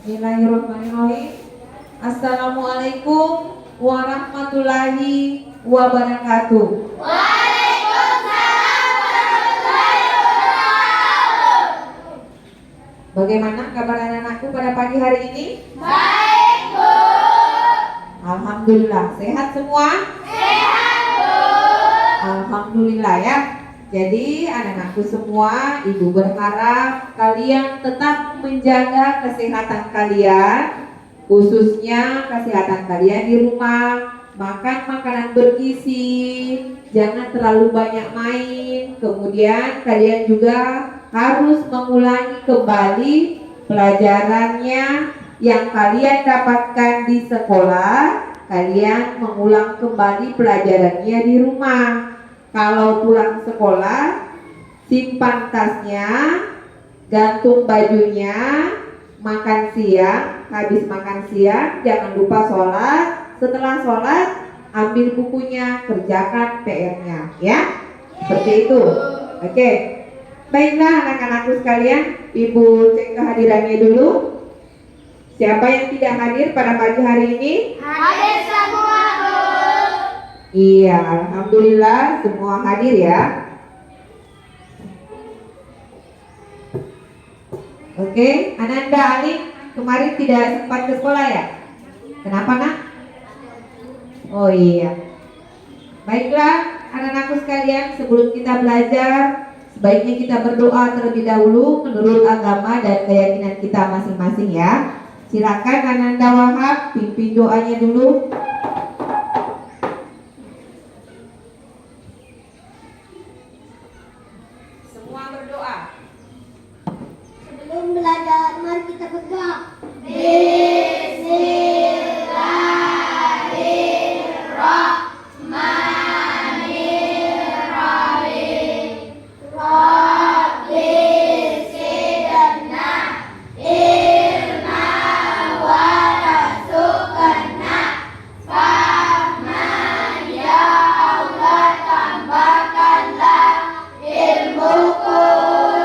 Bismillahirrahmanirrahim. Assalamualaikum warahmatullahi wabarakatuh. Waalaikumsalam warahmatullahi wabarakatuh. Bagaimana kabar anak-anakku pada pagi hari ini? Baik, Bu. Alhamdulillah, sehat semua? Sehat, Bu. Alhamdulillah ya. Jadi anak-anakku semua, Ibu berharap kalian tetap menjaga kesehatan kalian, khususnya kesehatan kalian di rumah. Makan makanan bergizi, jangan terlalu banyak main. Kemudian kalian juga harus mengulangi kembali pelajarannya yang kalian dapatkan di sekolah. Kalian mengulang kembali pelajarannya di rumah. Kalau pulang sekolah, simpan tasnya, gantung bajunya, makan siang. Habis makan siang, jangan lupa sholat. Setelah sholat, ambil bukunya, kerjakan PR-nya, ya. Seperti itu. Oke. Baiklah anak-anakku sekalian, Ibu cek kehadirannya dulu. Siapa yang tidak hadir pada pagi hari ini? Hadir semua, Bu. Iya, alhamdulillah semua hadir ya. Oke, Ananda Ali kemarin tidak sempat ke sekolah ya? Kenapa nak? Oh iya. Baiklah anak-anakku sekalian, sebelum kita belajar, sebaiknya kita berdoa terlebih dahulu menurut agama dan keyakinan kita masing-masing ya. Silakan Ananda Wahab pimpin doanya dulu. Semua berdoa. Sebelum belajar, mari kita berdoa. Bismillahirrahmanirrahim. Rabbi zidna ilma warzuqna fahman ya Allah, tambahkanlah ilmuku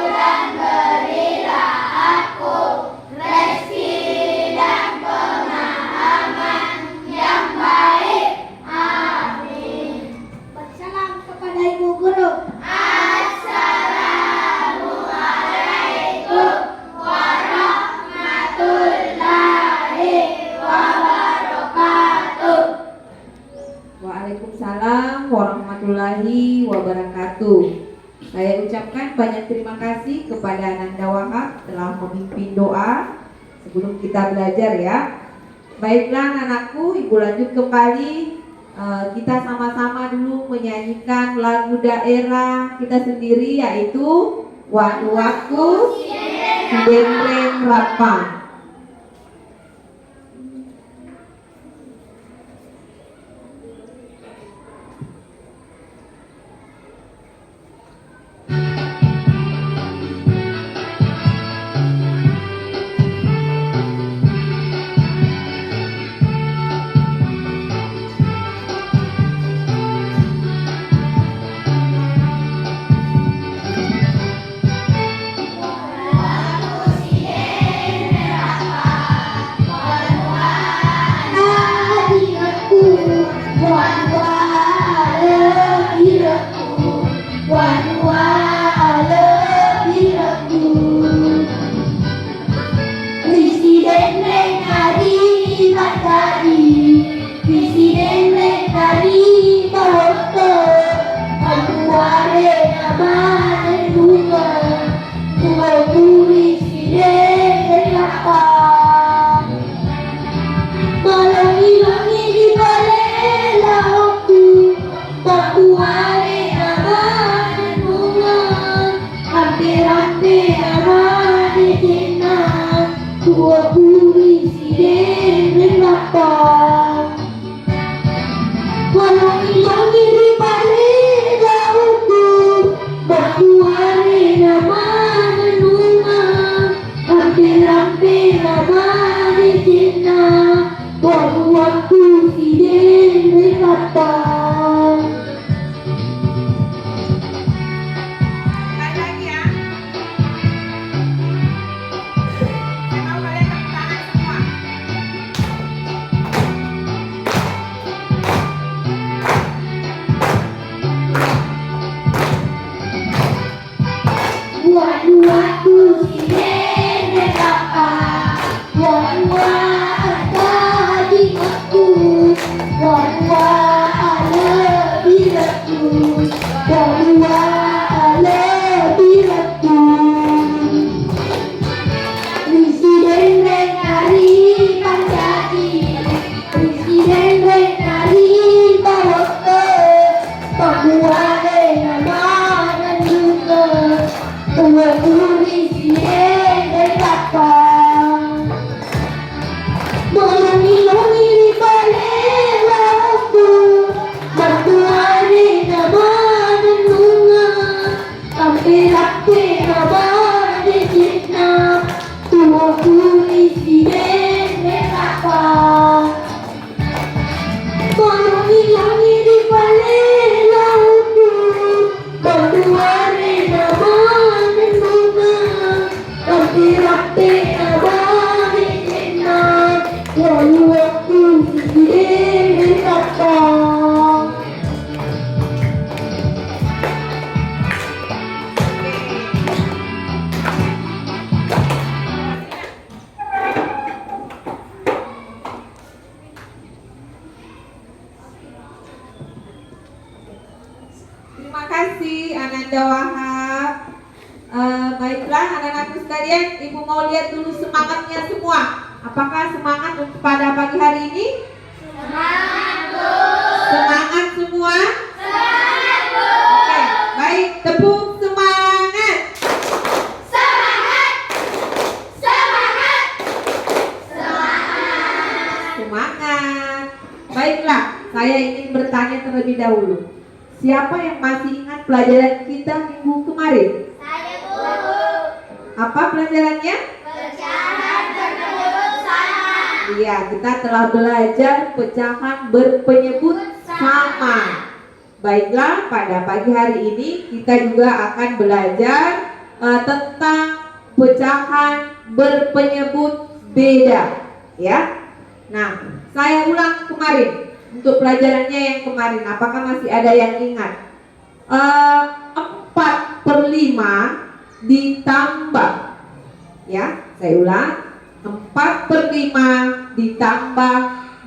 dan berilah aku rezeki dan pemahaman yang baik. Amin. Bersalam kepada Ibu Guru. Assalamualaikum warahmatullahi wabarakatuh. Waalaikumsalam warahmatullahi wabarakatuh. Saya ucapkan banyak terima kasih kepada Ananda Wahab telah memimpin doa sebelum kita belajar ya. Baiklah anakku, Ibu lanjut kembali. Kita sama-sama dulu menyanyikan lagu daerah kita sendiri, yaitu Wanuaku Sidemreng Rapang. Sekali lagi ya. Saya mau kalian tepuk tangan insiden neraka. Tolongi langit di balik lautku, berdua reda dan bunga, rakti abadi jinnah, lalu waktu insiden neraka. Terima kasih Ananda Wahab. Baiklah anak-anakku sekalian, Ibu mau lihat dulu semangatnya semua. Apakah semangat untuk pada pagi hari ini? Semangat, Bu. Semangat semua? Semangat, Bu. Oke, baik, tepuk semangat. Semangat. Semangat. Semangat. Baiklah, saya ingin bertanya terlebih dahulu. Siapa yang masih ingat pelajaran kita minggu kemarin? Saya, Bu. Apa pelajarannya? Pecahan berpenyebut sama. Iya, kita telah belajar pecahan berpenyebut sama. Baiklah, pada pagi hari ini kita juga akan belajar tentang pecahan berpenyebut beda, ya. Nah, saya ulang kemarin untuk pelajarannya yang kemarin. Apakah masih ada yang ingat? 4/5 ditambah, ya, saya ulang, 4/5 ditambah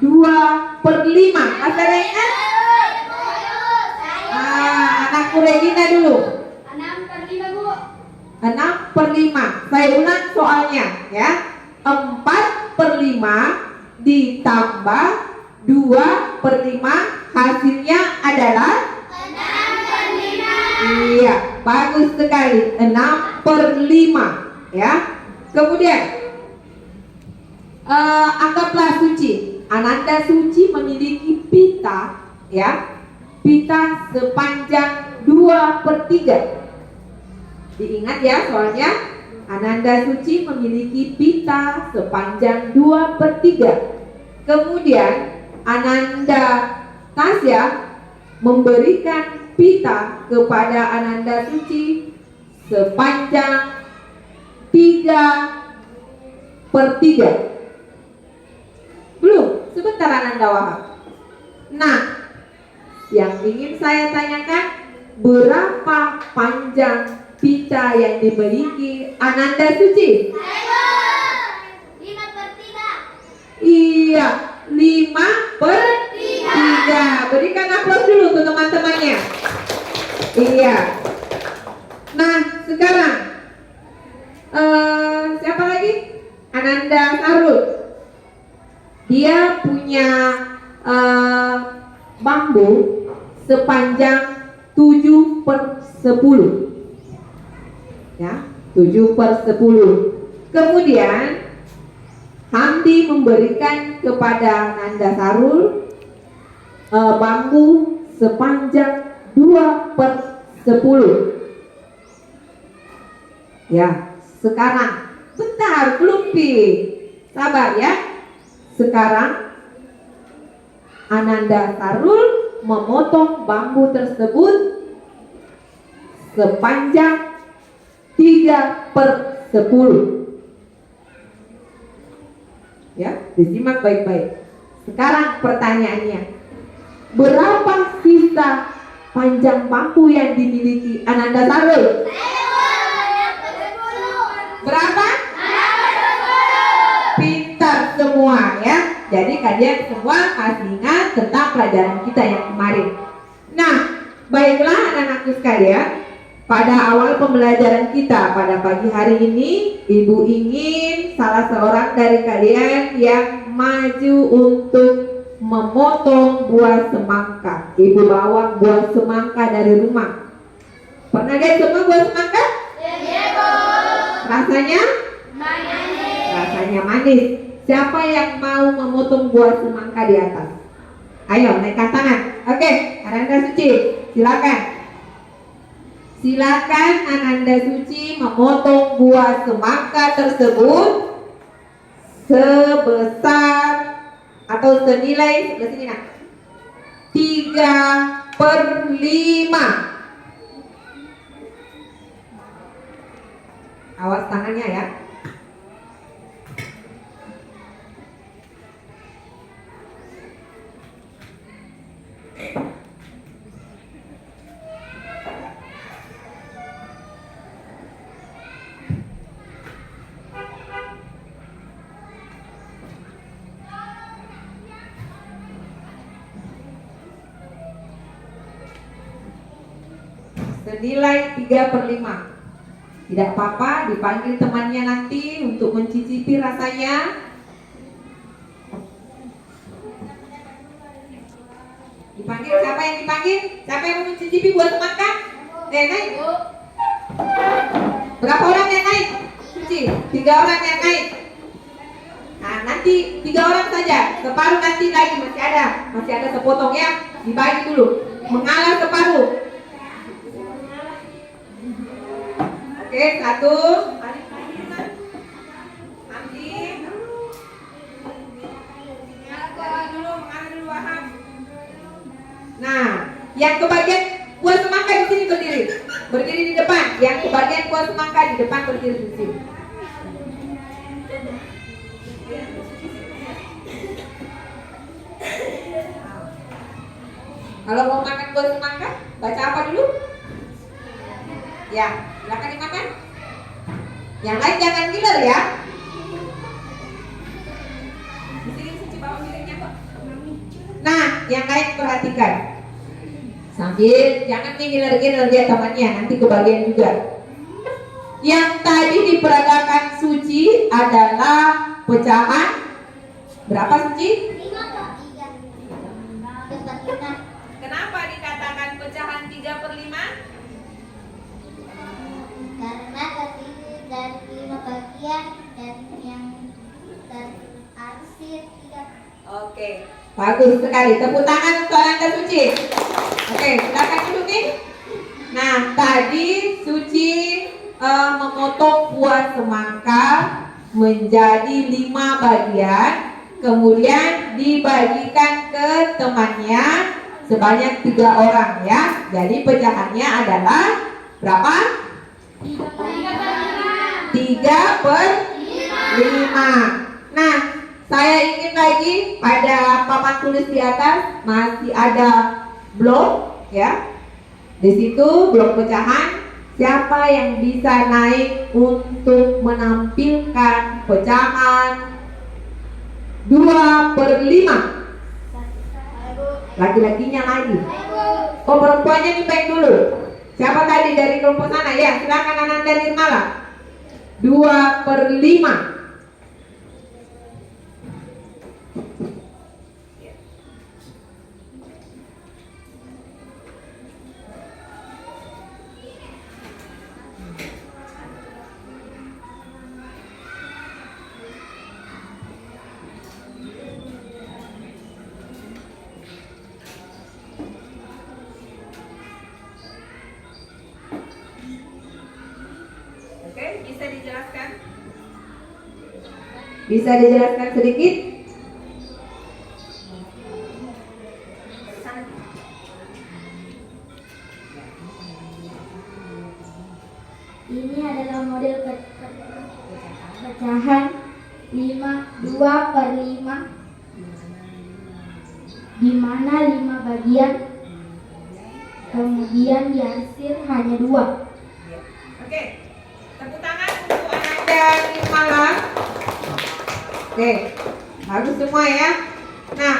2/5. Masih ada yang ingat? Anakku Regina dulu. 6/5, Bu. 6/5. Saya ulang soalnya, ya. 4/5 ditambah 2/5 hasilnya adalah 6/5. iya, bagus sekali. 6/5, ya. Kemudian anggaplah Suci. Ananda Suci memiliki pita, ya. Pita sepanjang 2/3. Diingat ya, soalnya Ananda Suci memiliki pita sepanjang 2/3. Kemudian Ananda Tasya memberikan pita kepada Ananda Suci sepanjang 3/3. Belum, sebentar Ananda Wahab. Nah, yang ingin saya tanyakan, berapa panjang pita yang dimiliki Ananda Suci? 5/3. Iya, 5/3. Berikan aplaus dulu untuk teman-temannya. Iya. Nah, sekarang siapa lagi? Ananda Sarul. Dia punya bambu sepanjang 7/10. Ya, 7/10. Kemudian Hamdi memberikan kepada Nanda Sarul bambu sepanjang 2/10. Ya, sekarang bentar, belum Pi. Sabar ya. Sekarang Ananda Sarul memotong bambu tersebut sepanjang 3/10. Ya, disimak baik-baik. Sekarang pertanyaannya, berapa sisa panjang bambu yang dimiliki Ananda Sarul? Berapa? Pintar semua ya. Jadi kalian semua masih ingat tentang pelajaran kita yang kemarin. Nah, baiklah anak-anakku sekalian, pada awal pembelajaran kita pada pagi hari ini, Ibu ingin salah seorang dari kalian yang maju untuk memotong buah semangka. Ibu bawa buah semangka dari rumah. Pernah lihat semua buah semangka? Iya, Bu. Rasanya? Manis. Rasanya manis. Siapa yang mau memotong buah semangka di atas? Ayo naikkan tangan. Oke, Ananda Suci, silakan. Silakan Ananda Suci memotong buah semangka tersebut sebesar atau senilai sebelah sini nak 3/5. Awas tangannya ya. Senilai 3/5. Tidak apa-apa, dipanggil temannya nanti untuk mencicipi rasanya. Dipanggil, siapa yang dipanggil? Siapa yang mau mencicipi buah semangka? Naik. Berapa orang yang naik? Suci, 3 orang yang naik. Nah, nanti 3 orang saja. Separuh nanti lagi masih ada sepotong ya. Dibagi dulu. Mengalah separuh. Oke, 1. Nah, yang kebagian buah semangka di sini berdiri di depan. Yang kebagian buah semangka di depan berdiri di sini. Kalau mau makan buah semangka, baca apa dulu? Ya, silakan dimakan. Yang lain jangan giler ya. Di sini Suci bawa piringnya kok. Nah, yang lain perhatikan. Sambil jangan ngiler-ngiler dia temannya, nanti kebagian juga. Yang tadi diperagakan Suci adalah pecahan berapa Suci? 5/3. Kenapa dikatakan pecahan 3/5? Karena terdiri dari 5 bagian dan yang terarsir 3. Oke, bagus sekali. Tepuk tangan untuk Anda Suci. Oke, silakan duduk nih. Nah, tadi Suci memotong buah semangka menjadi 5 bagian, kemudian dibagikan ke temannya sebanyak 3 orang ya. Jadi pecahannya adalah berapa? 3/5. Nah, saya ingin lagi pada papan tulis di atas masih ada blok ya. Di situ blok pecahan. Siapa yang bisa naik untuk menampilkan pecahan 2/5? Laki-lakinya lagi. Oh, perempuannya dipeng dulu. Siapa tadi dari kelompok sana? Ya, silakan Ananda Nirmala. 2/5. Bisa dijelaskan? Bisa dijelaskan sedikit? Ini adalah model pecahan 2/5, di mana 5 bagian, kemudian diarsir hanya 2. Oke, tepuk tangan untuk Ananda Nirmala. Oke, bagus semua ya. Nah,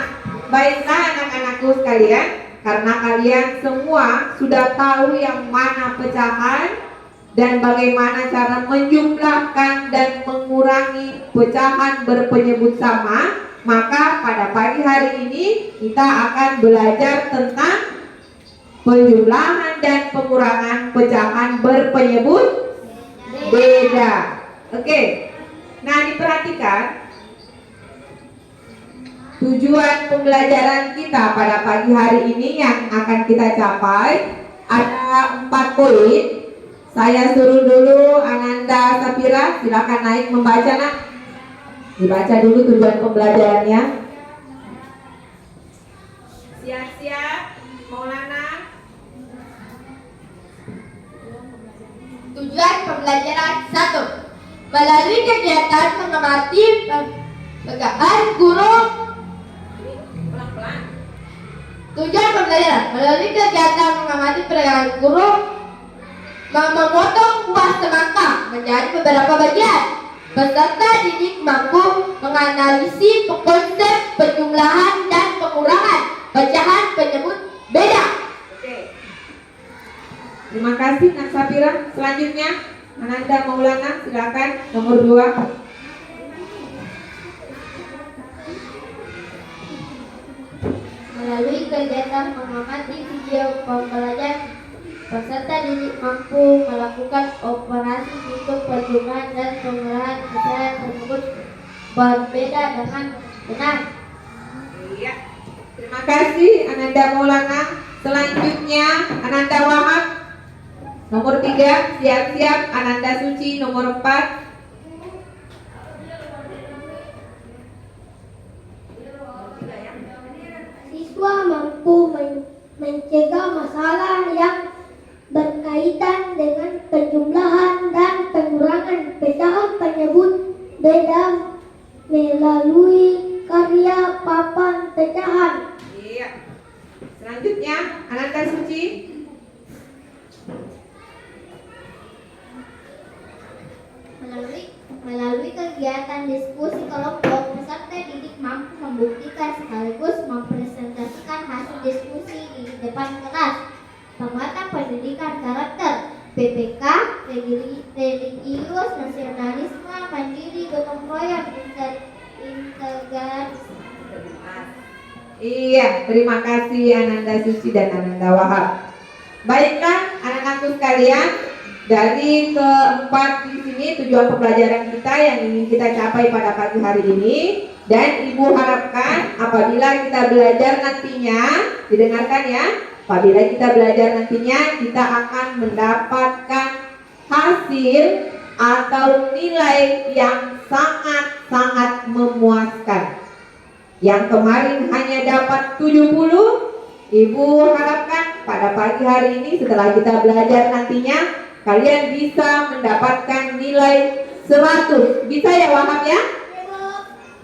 baiklah anak-anakku sekalian, karena kalian semua sudah tahu yang mana pecahan dan bagaimana cara menjumlahkan dan mengurangi pecahan berpenyebut sama, maka pada pagi hari ini kita akan belajar tentang penjumlahan dan pengurangan pecahan berpenyebut beda. Oke. Nah, diperhatikan tujuan pembelajaran kita pada pagi hari ini yang akan kita capai ada 4 poin. Saya suruh dulu Ananda Safira, silakan naik membaca nak. Dibaca dulu tujuan pembelajarannya. Siap-siap, Maulana. Tujuan pembelajaran 1. Melalui kegiatan mengamati pegangan guru. Pelan-pelan. Tujuan pembelajaran melalui kegiatan mengamati pegangan guru, memotong buah semangka menjadi beberapa bagian. Peserta didik mampu menganalisis konsep penjumlahan dan pengurangan pecahan penyebut beda. Oke. Terima kasih Nak Safira. Selanjutnya Ananda Maulana, silakan nomor 2. Melalui kegiatan mengamati video pembelajaran, peserta didik mampu melakukan operasi untuk penjumlahan dan pengurangan pecahan tersebut berbeda dengan benar. Iya. Terima kasih Ananda Maulana. Selanjutnya Ananda Wahab. Nomor 3, siap-siap Ananda Suci nomor 4. Siswa mampu mencegah masalah yang berkaitan dengan penjumlahan dan pengurangan pecahan penyebut beda melalui karya papan pecahan. Iya. Selanjutnya Ananda Suci. Melalui kegiatan diskusi kelompok, peserta didik mampu membuktikan sekaligus mempresentasikan hasil diskusi di depan kelas. Penguatan pendidikan karakter, PPK, religius, nasionalisme, mandiri, gotong royong, integritas. Iya, terima kasih Ananda Suci dan Ananda Wahab. Baiklah anak-anakku sekalian, dari keempat di sini tujuan pembelajaran kita yang ingin kita capai pada pagi hari ini, dan Ibu harapkan apabila kita belajar nantinya, didengarkan ya, apabila kita belajar nantinya kita akan mendapatkan hasil atau nilai yang sangat-sangat memuaskan. Yang kemarin hanya dapat 70, Ibu harapkan pada pagi hari ini setelah kita belajar nantinya kalian bisa mendapatkan nilai 100. Bisa ya Wahab ya?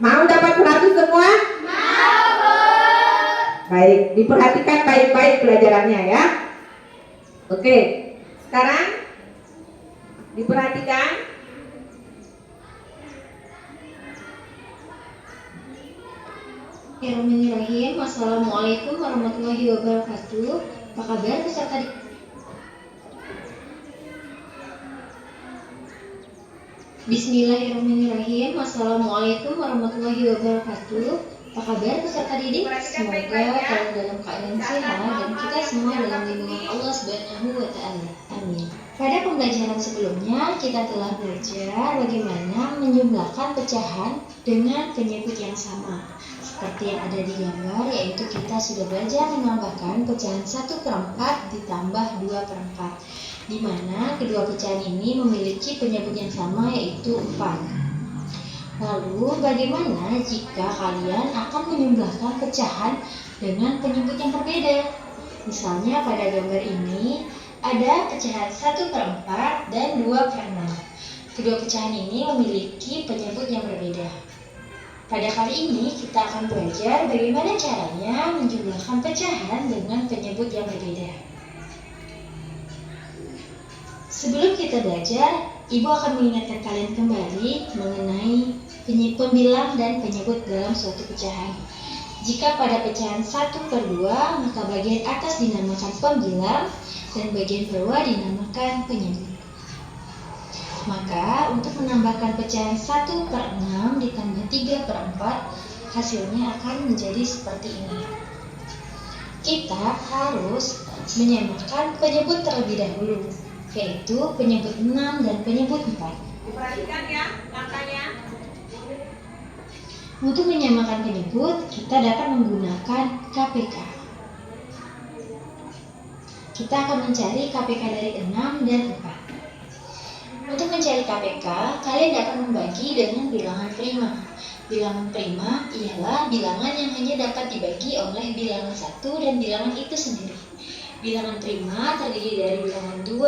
Mau dapat 100 semua? Mau. Baik, diperhatikan baik-baik pelajarannya ya. Oke, sekarang diperhatikan. Bismillahirrahmanirrahim. Assalamualaikum warahmatullahi wabarakatuh. Apa kabar peserta didik? Bismillahirrahmanirrahim. Assalamualaikum warahmatullahi wabarakatuh. Apa kabar peserta didik? Semoga kalian dalam keadaan sehat dan kita semua dalam lindungan Allah Subhanahu wa Ta'ala. Amin. Pada pembelajaran sebelumnya kita telah belajar bagaimana menjumlahkan pecahan dengan penyebut yang sama. Seperti yang ada di gambar, yaitu kita sudah belajar menambahkan pecahan 1/4 ditambah 2/4, di mana kedua pecahan ini memiliki penyebut yang sama, yaitu 4. Lalu bagaimana jika kalian akan menjumlahkan pecahan dengan penyebut yang berbeda? Misalnya pada gambar ini ada pecahan 1/4 dan 2/6. Kedua pecahan ini memiliki penyebut yang berbeda. Pada kali ini kita akan belajar bagaimana caranya menjumlahkan pecahan dengan penyebut yang berbeda. Sebelum kita belajar, Ibu akan mengingatkan kalian kembali mengenai pembilang dan penyebut dalam suatu pecahan. Jika pada pecahan 1/2, maka bagian atas dinamakan pembilang dan bagian bawah dinamakan penyebut. Maka untuk menambahkan pecahan 1/6 ditambah 3/4, hasilnya akan menjadi seperti ini. Kita harus menyamakan penyebut terlebih dahulu, yaitu penyebut 6 dan penyebut 4. Diperhatikan ya langkahnya. Untuk menyamakan penyebut, kita dapat menggunakan KPK. Kita akan mencari KPK dari 6 dan 4. Untuk mencari KPK, kalian dapat membagi dengan bilangan prima. Bilangan prima ialah bilangan yang hanya dapat dibagi oleh bilangan satu dan bilangan itu sendiri. Bilangan prima terdiri dari bilangan 2,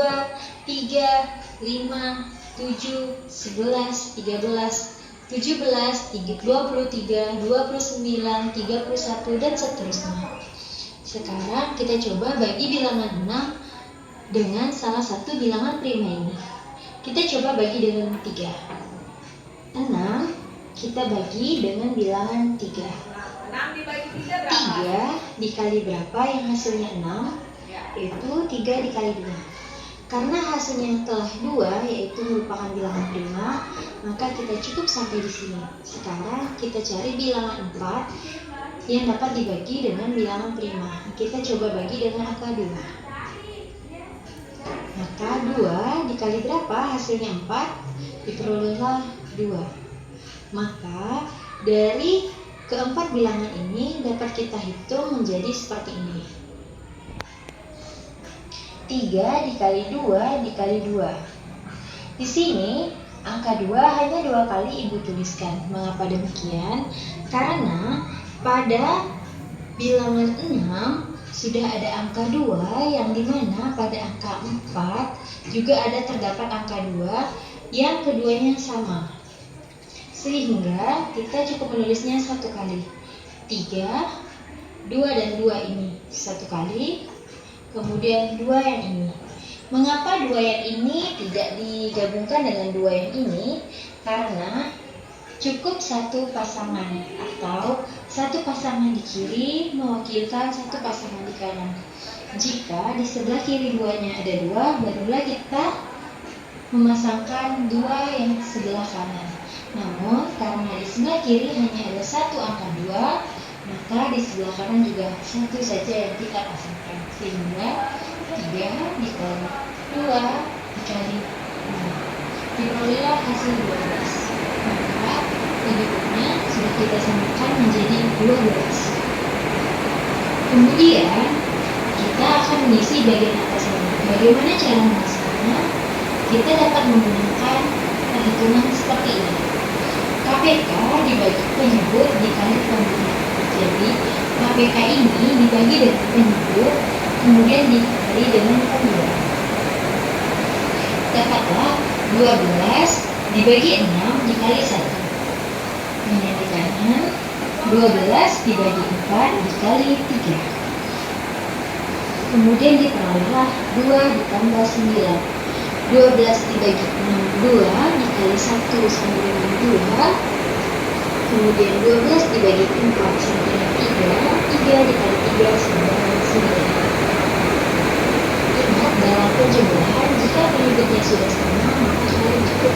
3, 5, 7, 11, 13, 17, 23, 29, 31, dan seterusnya. Sekarang kita coba bagi bilangan 6 dengan salah satu bilangan prima ini. Kita coba bagi dengan 3. 6 kita bagi dengan bilangan 3. 6 dibagi 3 berapa? 3 dikali berapa yang hasilnya 6? Yaitu 3 dikali 2. Karena hasilnya telah 2, yaitu merupakan bilangan prima, maka kita cukup sampai di sini. Sekarang kita cari bilangan 4 yang dapat dibagi dengan bilangan prima. Kita coba bagi dengan angka 2. Maka 2 dikali berapa? Hasilnya 4, diperolehlah 2. Maka dari keempat bilangan ini dapat kita hitung menjadi seperti ini. 3 dikali 2 dikali 2. Di sini angka 2 hanya 2 kali Ibu tuliskan. Mengapa demikian? Karena pada bilangan 6 sudah ada angka 2 yang dimana pada angka 4 juga ada terdapat angka 2 yang keduanya sama. Sehingga kita cukup menulisnya 1 kali. 3, 2 dan 2 ini 1 kali. Kemudian 2 yang ini. Mengapa 2 yang ini tidak digabungkan dengan 2 yang ini? Karena cukup satu pasangan atau satu pasangan di kiri mewakilkan satu pasangan di kanan. Jika di sebelah kiri 2-nya ada 2, barulah kita memasangkan 2 yang sebelah kanan. Namun karena di sebelah kiri hanya ada satu angka 2, maka di sebelah kanan juga satu saja yang kita pasangkan. Sehingga 3 dikali 2 dikali 6 diperolehlah hasil 12. Maka penyebutnya sudah kita samakan menjadi 12. Kemudian kita akan mengisi bagian atas ini. Bagaimana cara mengisinya? Kita dapat menggunakan perhitungan seperti ini. KPK dibagi penyebut dikali pemberi. Jadi KPK ini dibagi dengan penyebut, kemudian dikali dengan pemberi. Dapatlah 12 dibagi 6 dikali 1. Ini di kanan. 12 dibagi 4 dikali 3. Kemudian diperolehlah 2 ditambah 9. 12 dibagi 6, 2 dikali 1 sama dengan 2. Kemudian 12 dibagi 4 sama dengan 3. 3 dikali 3 sama dengan 9. Ingat, dalam penjumlahan jika penyebutnya sudah sama, maka kalian cukup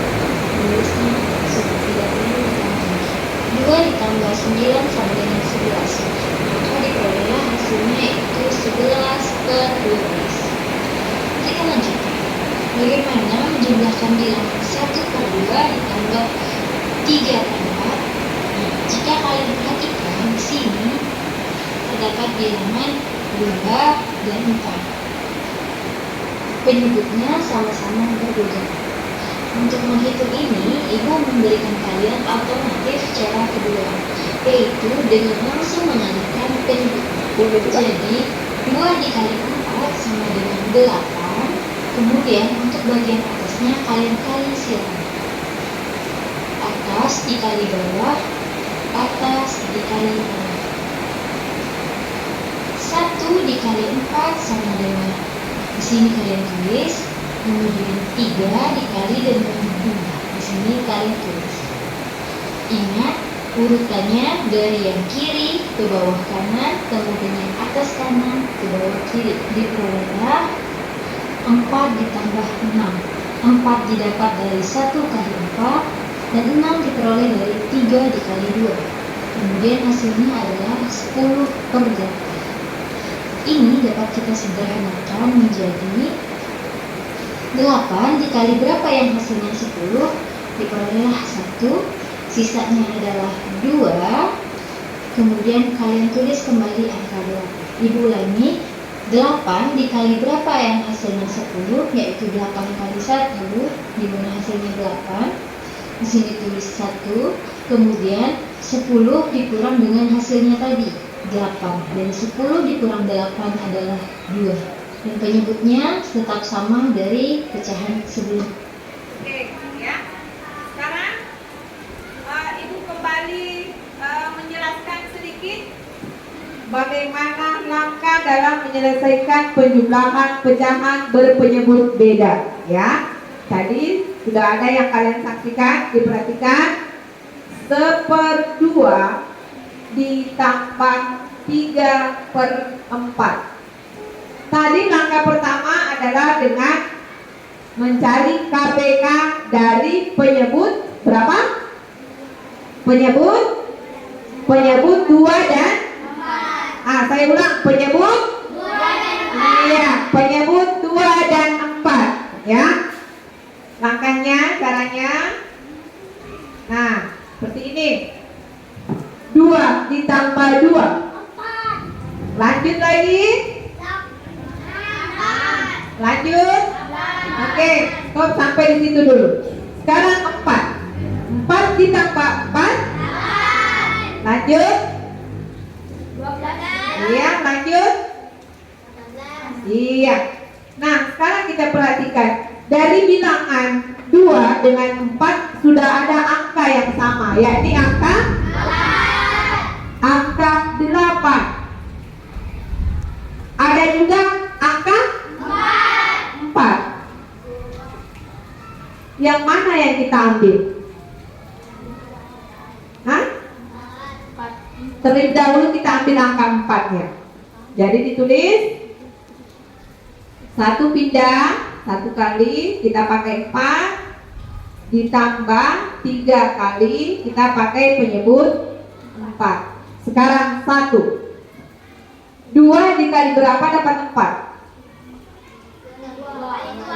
menulisnya seperti ini ditambah 2 ditambah 9 sama dengan 11. Maka diperolehlah hasilnya yaitu 11/12. Kita lanjutkan. Bagaimana menjumlahkan bilangan 1/2 ditambah 3/4? Jika kalian perhatikan di sini terdapat bilangan 2 dan 4. Penyebutnya sama-sama berbeda. Untuk menghitung ini, Ibu memberikan kalian alternatif cara kedua, yaitu dengan langsung mengalihkan penyebut. Jadi 2 dikali 4 sama dengan 8. Kemudian untuk bagian atasnya kalian kali silang. Atas dikali bawah, atas dikali bawah. 1 dikali 4 sama dengan, di sini kalian tulis. Kemudian 3 dikali dengan 2. Di sini kalian tulis. Ingat urutannya dari yang kiri ke bawah kanan, kemudian yang atas kanan ke bawah kiri. Diperolehlah 4 ditambah 6. 4 didapat dari 1 kali 4 dan 6 diperoleh dari 3 dikali 2. Kemudian hasilnya adalah 10/8. Ini dapat kita sederhanakan menjadi 8 dikali berapa yang hasilnya 10, diperolehlah 1, sisanya adalah 2, kemudian kalian tulis kembali angka 2. Ibu ulangi, 8 dikali berapa yang hasilnya 10, yaitu 8 kali 1, di mana hasilnya 8. Di sini tulis 1, kemudian 10 dikurang dengan hasilnya tadi 8, dan 10 dikurang 8 adalah 2. Dan penyebutnya tetap sama dari pecahan sebelum. Oke, ya. Sekarang Ibu kembali menjelaskan sedikit bagaimana langkah dalam menyelesaikan penjumlahan pecahan berpenyebut beda, ya. Tadi sudah ada yang kalian saksikan, diperhatikan. 1/2 ditambah 3/4. Tadi langkah pertama adalah dengan mencari KPK dari penyebut berapa? Penyebut 2 dan 4. Saya ulang, penyebut 2 dan 4. Iya, penyebut 2 dan 4, ya. Langkahnya, caranya. Nah, seperti ini. 2 ditambah 2. 4. Lanjut lagi. Lanjut. Oke, stop sampai di situ dulu. Sekarang 4. 4 ditambah 4. Lanjut. 12. Iya, lanjut. 14. Iya. Nah, sekarang kita perhatikan. Dari bilangan 2 dengan 4 sudah ada angka yang sama, yakni angka 8. Ada juga angka 4. Yang mana yang kita ambil? Hah? Terlebih dahulu kita ambil angka 4-nya. Jadi ditulis 1 pindah 1 kali, kita pakai 4, ditambah 3 kali, kita pakai penyebut 4. Sekarang 1. 2 dikali berapa dapat 4?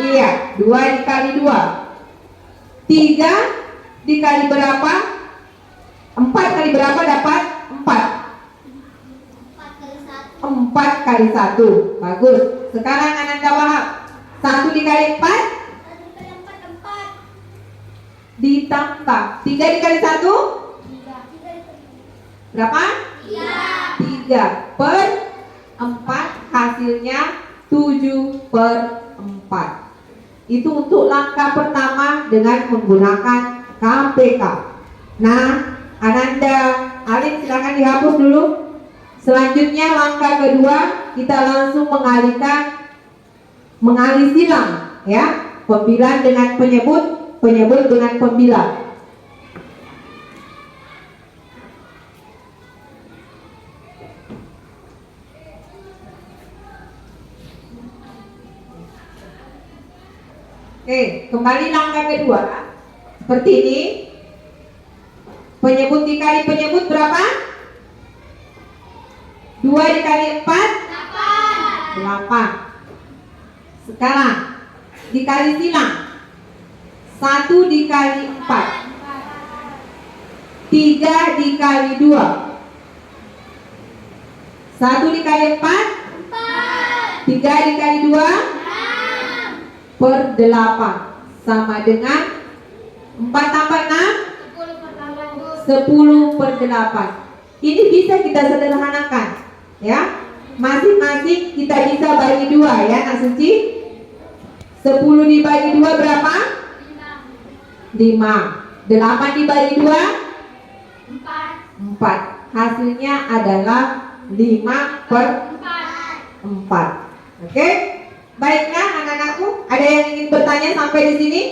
Iya, 2 dikali 2. 3 dikali berapa? 4 kali berapa dapat 4? 4 kali 1. Bagus. Sekarang Ananda Wahab, 1 dikali 4 ditambah 3 dikali 1 berapa? 3 per 4, hasilnya 7/4. Itu untuk langkah pertama dengan menggunakan KPK. Nah, Ananda, Alin silakan dihapus dulu. Selanjutnya langkah kedua, kita langsung mengalih silang, ya. Pembilang dengan penyebut dengan pembilang. Oke, kembali langkah kedua. Seperti ini. Penyebut dikali penyebut berapa? 2 dikali 4? 8. Sekarang dikali silang. 1 dikali 4. 3 dikali 2. 1 dikali 4? 3 dikali 2? Per 8. Sama dengan 4 tambah 6? 10/8. Ini bisa kita sederhanakan, ya. Masing-masing kita bisa bagi 2, ya, Nak Suci. 10 dibagi 2 berapa? 5. 8 dibagi 2? 4. Hasilnya adalah 5/4. Oke? Baiklah anak-anakku, ada yang ingin bertanya sampai di sini?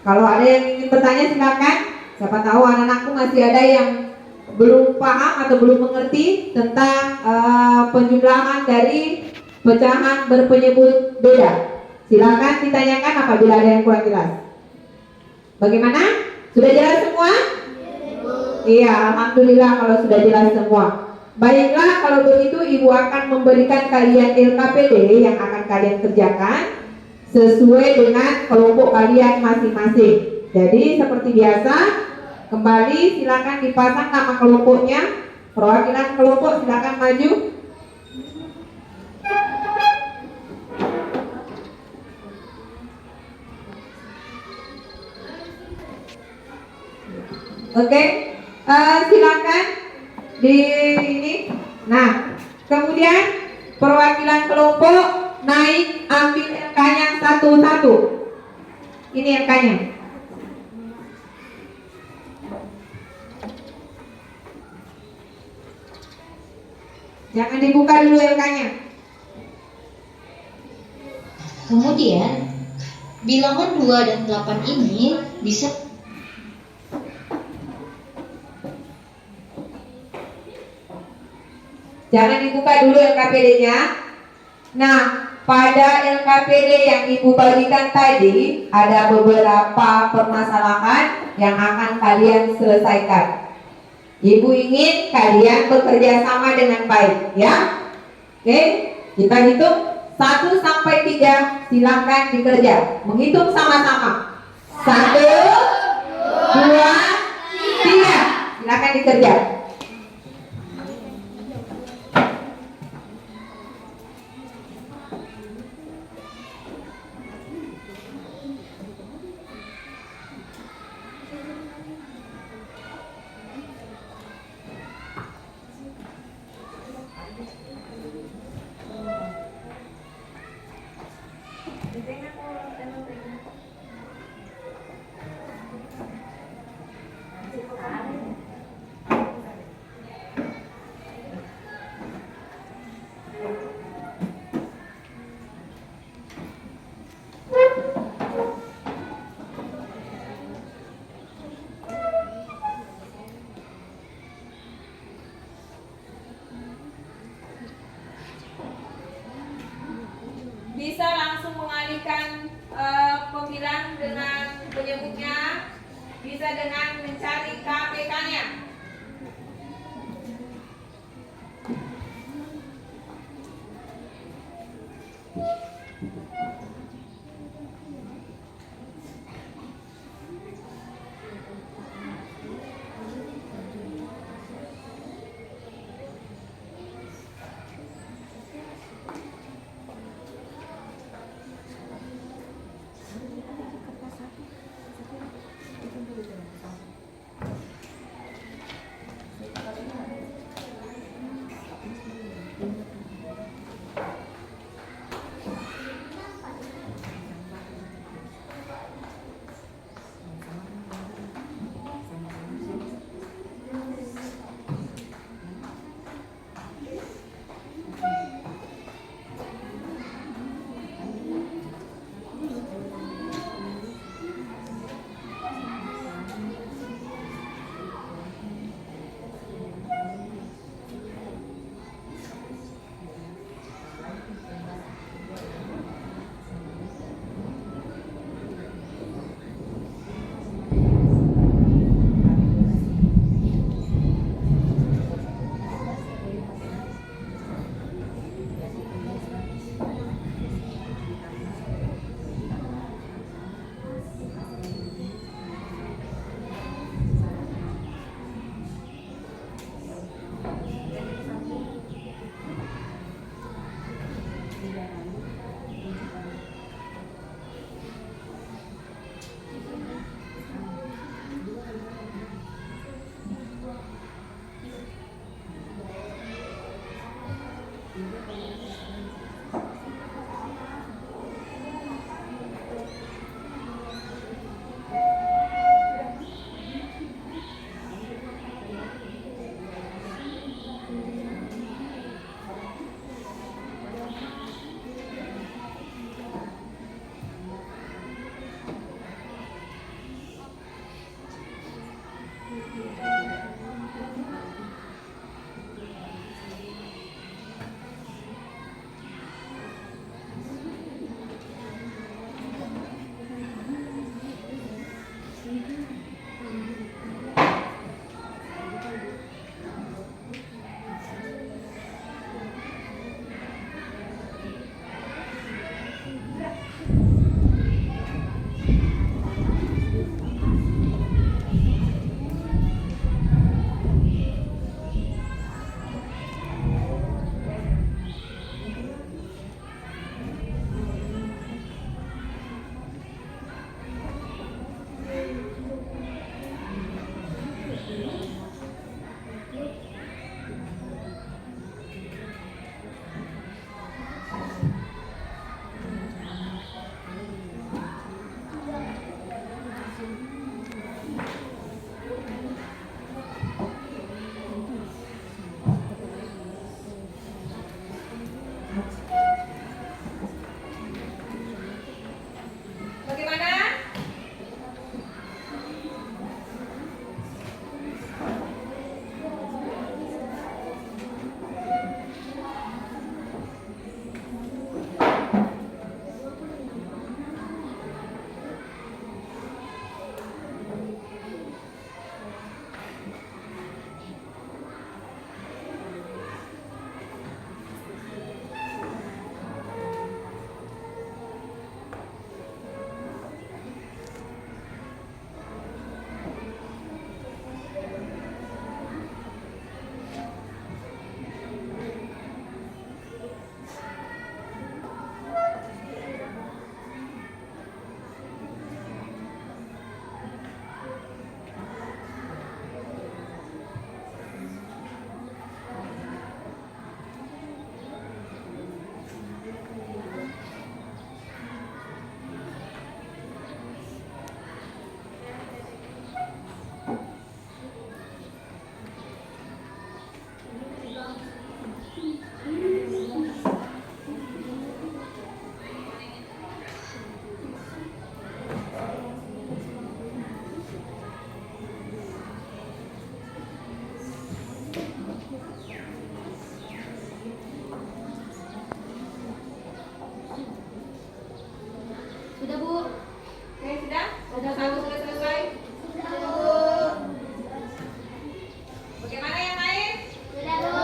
Kalau ada yang ingin bertanya silakan. Siapa tahu anak-anakku masih ada yang belum paham atau belum mengerti tentang penjumlahan dari pecahan berpenyebut beda. Silakan ditanyakan apabila ada yang kurang jelas. Bagaimana? Sudah jelas semua? Iya, alhamdulillah kalau sudah jelas semua. Baiklah, kalau begitu Ibu akan memberikan kalian LKPD yang akan kalian kerjakan sesuai dengan kelompok kalian masing-masing. Jadi seperti biasa, kembali silakan dipasang nama kelompoknya. Perwakilan kelompok silakan maju. Oke, silakan di ini. Nah, kemudian perwakilan kelompok naik ambil LK-nya satu-satu. Ini LK-nya. Jangan dibuka dulu LK-nya. Kemudian, bilangan 2 dan 8 ini bisa Jangan dibuka dulu LKPD-nya. Nah, pada LKPD yang Ibu bagikan tadi ada beberapa permasalahan yang akan kalian selesaikan. Ibu ingin kalian bekerja sama dengan baik, ya. Oke, kita hitung 1 sampai 3. Silakan dikerja. Menghitung sama-sama. 1, 2, 3. Silakan dikerja. Bisa langsung mengalihkan pembilang dengan penyebutnya, bisa dengan mencari KPK-nya. Sudah, Bu. Oke, sudah? Satu sudah selesai? Bagaimana yang lain? Sudah, Bu.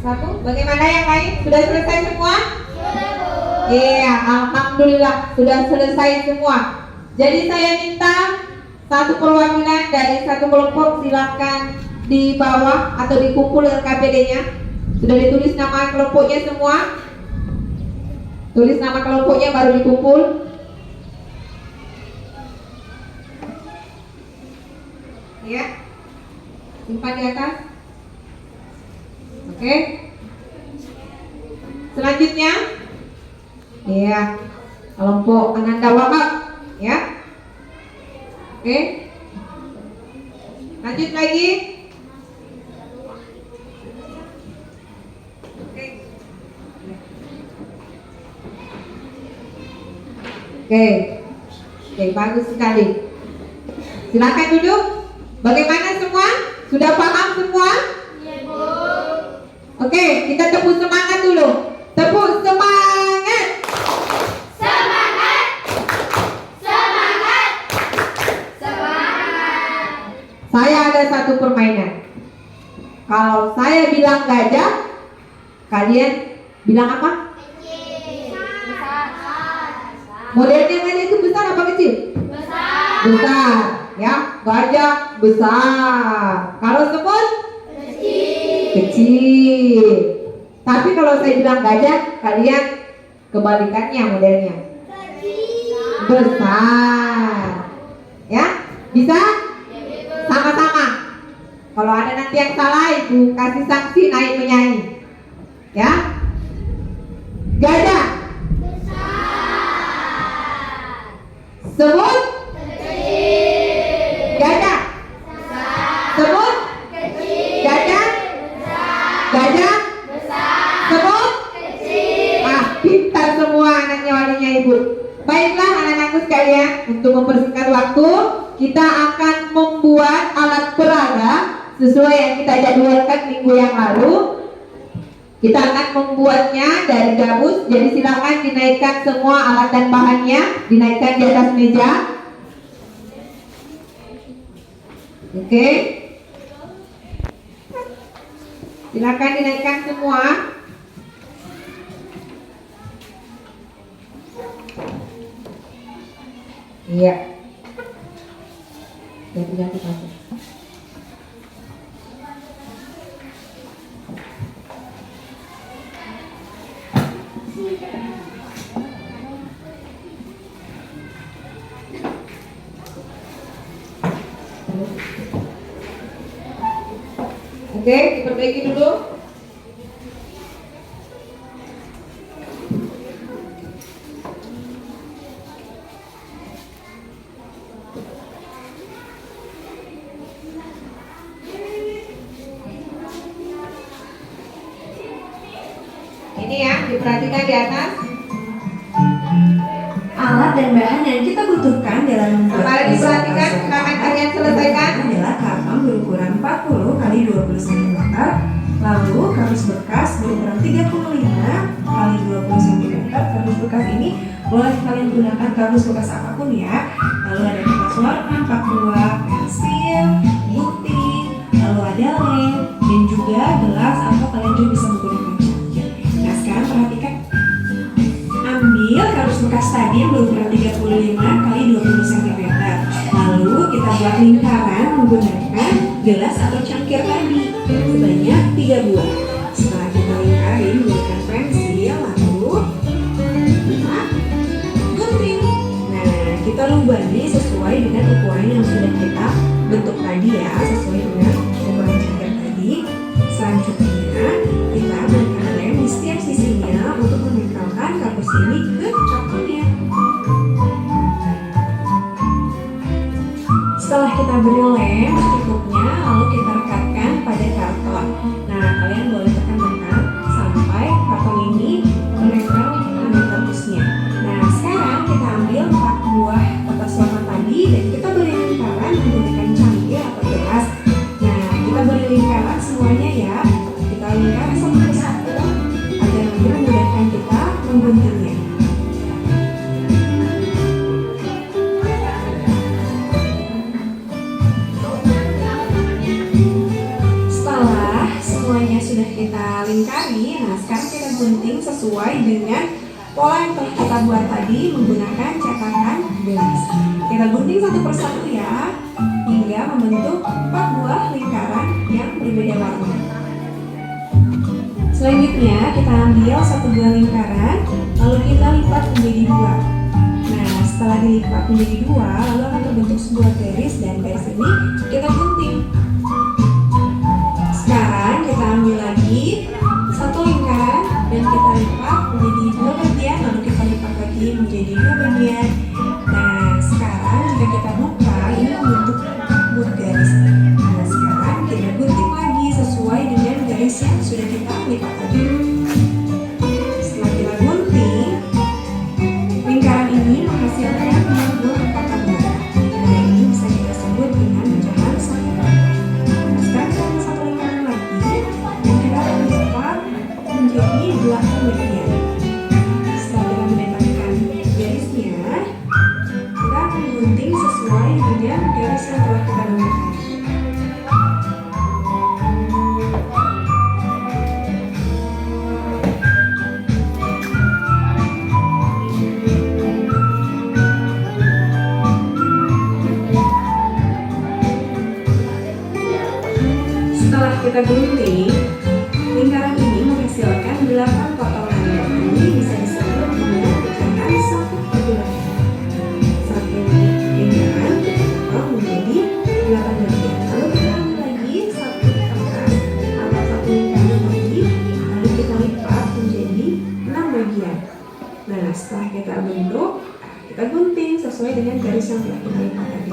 Satu. Bagaimana yang lain? Sudah selesai semua? Sudah, Bu. Iya, alhamdulillah sudah selesai semua. Jadi saya minta satu perwakilan dari satu kelompok silakan di bawah atau dikumpul RKPD-nya. Sudah ditulis nama kelompoknya semua? Tulis nama kelompoknya baru dikumpul. Ya. Simpan di atas. Oke. Selanjutnya, ya, kelompok Ananda Wahab, ya. Oke. Lanjut lagi. Oke. Oke. Oke, bagus sekali. Silakan duduk. Bagaimana semua? Sudah paham semua? Iya, Bu. Oke, kita tepuk semangat dulu. Tepuk semangat. Semangat. Semangat. Semangat. Saya ada satu permainan. Kalau saya bilang gajah, kalian bilang apa? Besar. Modelnya gajah itu besar apa kecil? Besar. Besar, ya. Gajah besar. Kalau semut? Kecil. Tapi kalau saya bilang gajah, kalian kebalikannya modelnya. Besar. Ya? Bisa? Sama-sama. Kalau ada nanti yang salah, ibu kasih sanksi naik menyanyi. Ya? Gajah. Semut. Gajah. Semut. Gajah. Gajah. Semut. Ah, pintar semua anaknya walinya ibu. Baiklah anak-anakku sekalian, untuk mempersingkat waktu, kita akan membuat alat peraga sesuai yang kita jadwalkan minggu yang lalu. Kita akan membuatnya dari gabus. Jadi silakan dinaikkan semua alat dan bahannya, dinaikkan di atas meja. Oke. Silakan dinaikkan semua. Iya. Ganti-ganti pasang. Oke, diperbaiki dulu. Ini ya, diperhatikan di atas. Alat dan bahan yang kita butuhkan dalam membuat Kembali pusat diperhatikan, pasok silakan kalian selesaikan. adalah karton berukuran 40 kali 20 cm, lalu kardus bekas berukuran 35 kali 20 cm. Kardus bekas ini boleh kalian gunakan kardus bekas apapun ya. Lalu ada kertas warna 42, pensil, gunting, lalu ada lem dan juga gelas, atau kalian juga bisa menggunakan cat. Nah sekarang perhatikan, ambil kardus bekas tadi yang berukuran 35 kali 20 cm. Lalu kita buat lingkaran menggunakan gelas atau cangkir tadi sebanyak 3 buah. Setelah kita lingkarin menggunakan pensil, lalu kita gunting. Nah, kita lubani sesuai dengan ukuran yang sudah kita bentuk tadi ya, sesuai dengan ukuran cangkir tadi. Selanjutnya kita berikan lem di setiap sisinya untuk menempelkan kardus ini ke kartonnya. Setelah kita beri lem secukupnya, lalu kita rekatkan pada karton. Nah, kalian boleh tekan-tekan sampai karton ini menempel dengan tembusnya. Nah, sekarang kita ambil 4 buah kertas warna tadi dan kita beri lingkaran gunting sesuai dengan pola yang telah kita buat tadi menggunakan cetakan gelas. Kita gunting satu persatu ya, hingga membentuk 4 buah lingkaran yang berbeda warna. Selanjutnya kita ambil 1 buah lingkaran, lalu kita lipat menjadi 2. Nah, setelah dilipat menjadi 2, lalu akan terbentuk sebuah garis, dan garis ini kita gunting. Sekarang kita ambil lagi 1 lingkaran dan kita lipat menjadi 2 bagian, lalu kita lipat lagi menjadi 2 bagian. Nah, sekarang jika kita buka, ini membentuk buah garis. Nah, sekarang kita gunting lagi sesuai dengan garis yang sudah kita lipat tadi. Setelah kita gunting, lingkaran ini menghasilkan 2 buah kotak bola. Nah, ini bisa kita sebut dengan pecahan satu. Nah, sekarang kita ambil 1 lingkaran lagi dan kita lipat menjadi 8 bagian. Setelah kita mendapatkan garisnya, kita akan gunting sesuai dengan garis yang telah kita gunakan. Setelah kita gunting, lingkaran ini menghasilkan 8 potongan. Ini bisa disebut dengan pecahan 1/8. Satu lingkaran dipotong menjadi 8 bagian. Lalu kita ambil lagi 1 kertas atau 1 lingkaran lagi, lalu kita lipat menjadi 6 bagian. Nah, setelah kita bentuk, kita gunting sesuai dengan garis yang telah kita lipat tadi.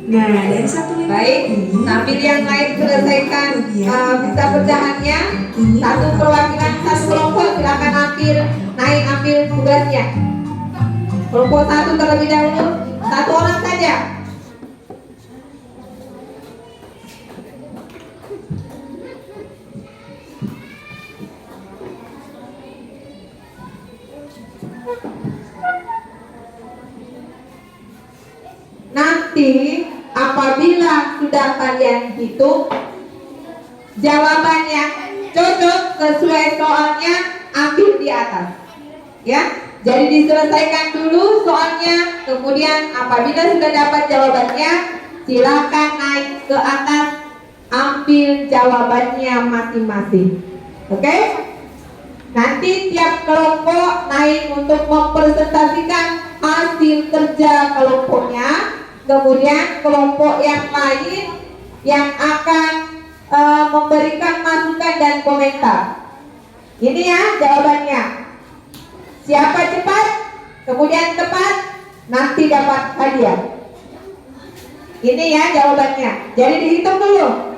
Nah, dari 1 lingkaran Baik, ini, sambil yang lain selesaikan bisa pecahannya. ini Satu perwakilan satu kelompok silakan ambil tugasnya. Kelompok 1 terlebih dahulu, 1 orang saja. Nanti apabila sudah kalian hitung jawabannya cocok sesuai soalnya, ambil di atas ya. Jadi diselesaikan dulu soalnya, kemudian apabila sudah dapat jawabannya silakan naik ke atas, ambil jawabannya masing-masing. Oke? Nanti tiap kelompok naik untuk mempresentasikan hasil kerja kelompoknya. Kemudian kelompok yang lain yang akan memberikan masukan dan komentar. Ini ya jawabannya. Siapa cepat, kemudian tepat, nanti dapat hadiah. Ini ya jawabannya. Jadi dihitung dulu.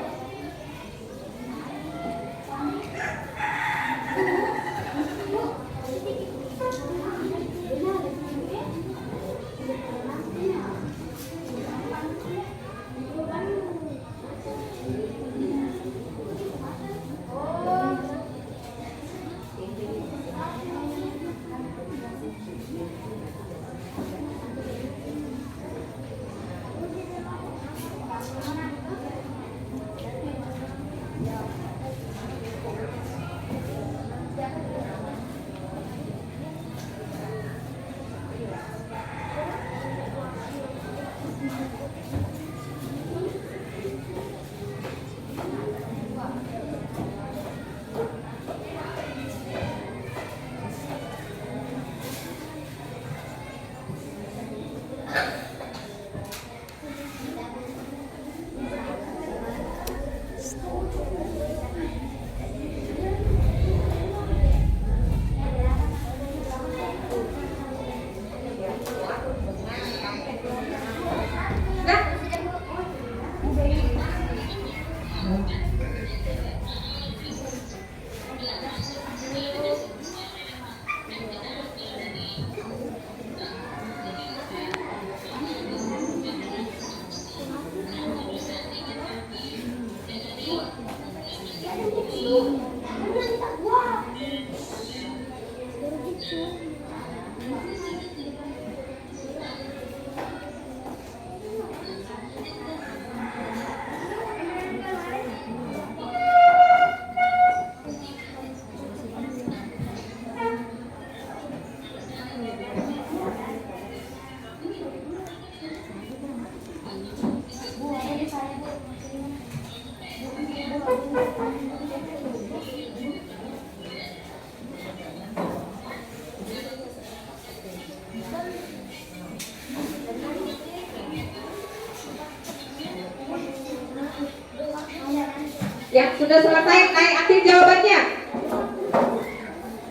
Yang sudah selesai naik ambil jawabannya.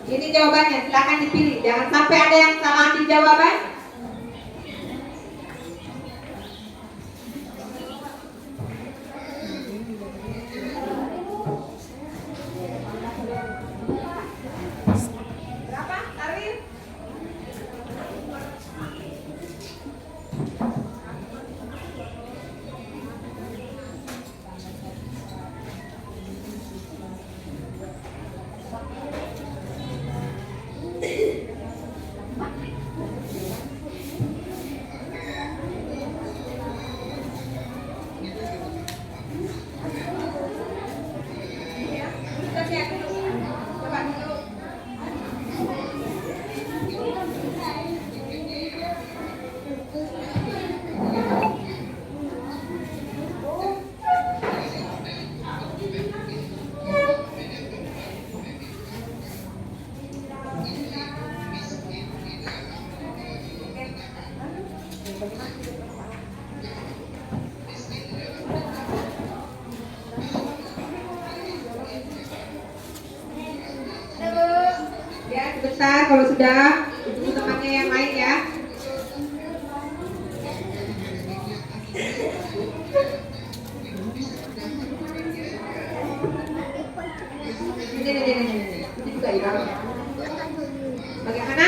Ini jawabannya, silakan dipilih. Jangan sampai ada yang salah ambil jawaban. Berapa? Tarif? Coba dulu. Ya, sebentar kalau sudah ibu temannya yang lain ya. Ini juga ya. Bagaimana?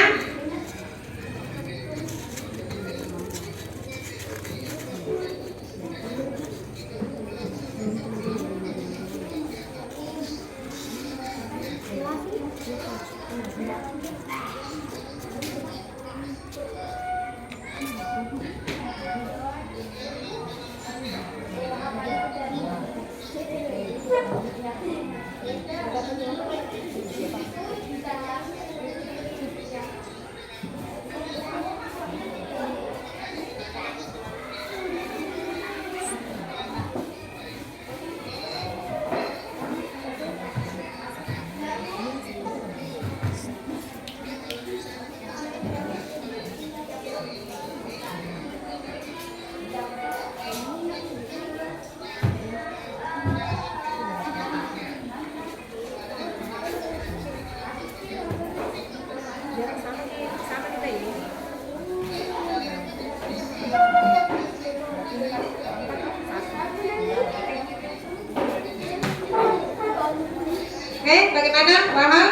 Oke, bagaimana? Paham?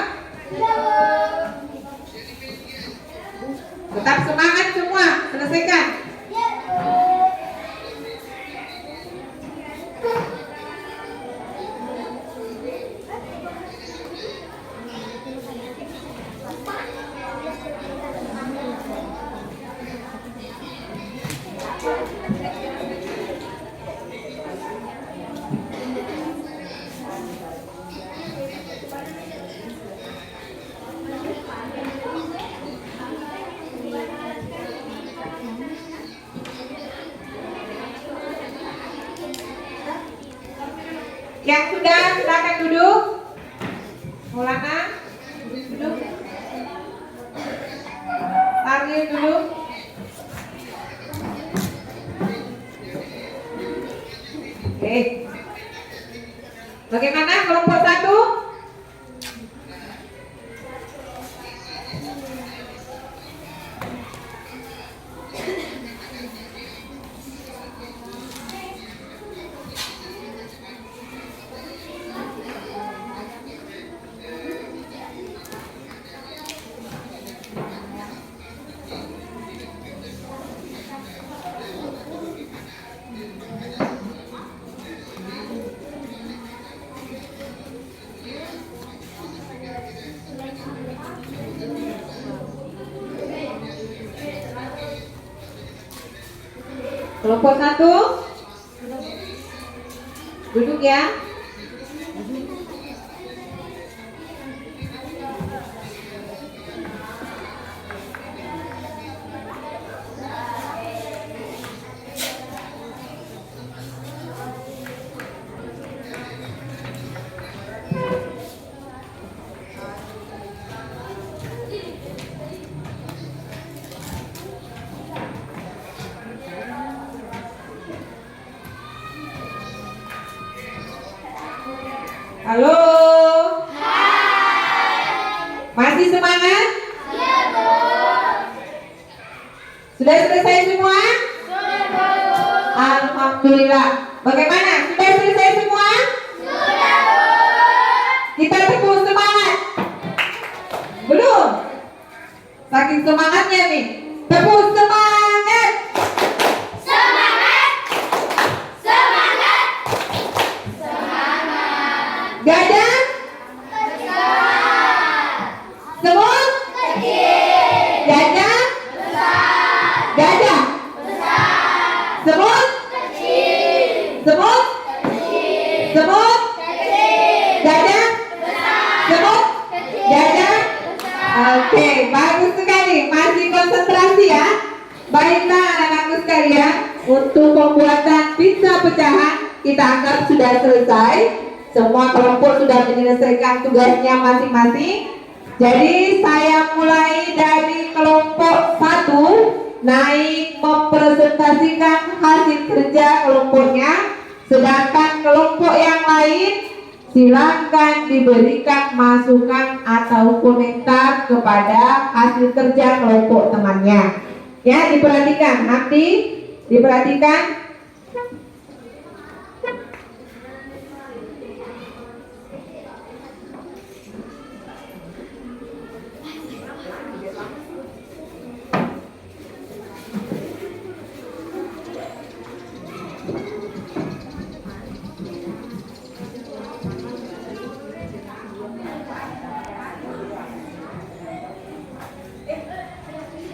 Tetap semangat semua, selesaikan. Yang sudah silakan duduk. Maulana duduk. Ariel duduk. Oke. Bagaimana kelompok 1? Kelompok 1 duduk ya. Halo. Masih semangat? Iya, Bu. Sudah selesai semua? Sudah, Bu. Alhamdulillah. Bagaimana? Sudah selesai semua? Sudah, Bu. Kita tepuk semangat. Belum? Saking semangatnya nih. Tepuk semangat. Semangat. Semangat. Semangat. Gajah? Semut? Kecil. Gajah? Besar. Gajah? Besar. Semut? Kecil. Semut? Kecil. Semut? Kecil. Gajah? Besar. Semut? Kecil. Gajah? Besar. Oke, bagus sekali. Masih konsentrasi ya. Baiklah anak-anakku sekalian, untuk pembuatan pizza pecahan kita anggap sudah selesai. Semua kelompok sudah menyelesaikan tugasnya masing-masing. Jadi saya mulai dari kelompok 1 naik mempresentasikan hasil kerja kelompoknya. Sedangkan kelompok yang lain silakan diberikan masukan atau komentar kepada hasil kerja kelompok temannya. Ya, diperhatikan, nanti diperhatikan.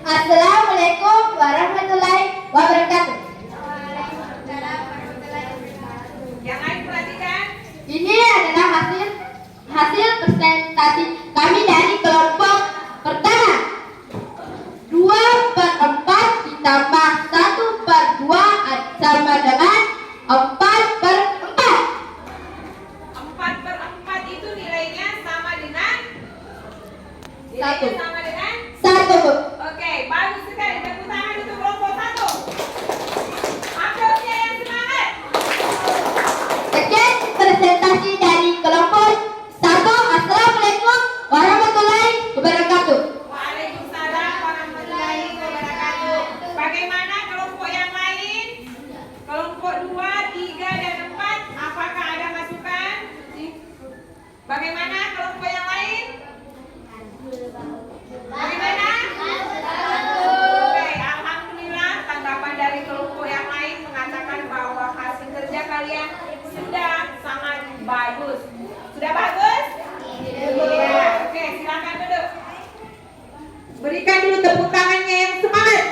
Assalamualaikum warahmatullahi wabarakatuh. Yang lain perhatikan. Ini adalah hasil presentasi kami dari kelompok pertama. 2/4 ditambah 1/2 sama dengan 4/4. 4/4 itu nilainya sama dengan? Satu. Sama dengan? 1, Bu. Oke, bagus sekali. Tepuk tangan untuk kelompok 1. Aplausnya yang semangat. Sekian presentasi dari kelompok 1. Assalamualaikum warahmatullahi wabarakatuh. Waalaikumsalam warahmatullahi wabarakatuh. Bagaimana kelompok yang lain? Kelompok 2, 3, dan 4. Apakah ada masukan? Bagaimana kelompok yang lain? Bagaimana? Oke, alhamdulillah tanggapan dari kelompok yang lain mengatakan bahwa hasil kerja kalian sudah sangat bagus. Sudah bagus? Iya. Oke, silakan duduk. Berikan dulu tepuk tangannya yang semangat.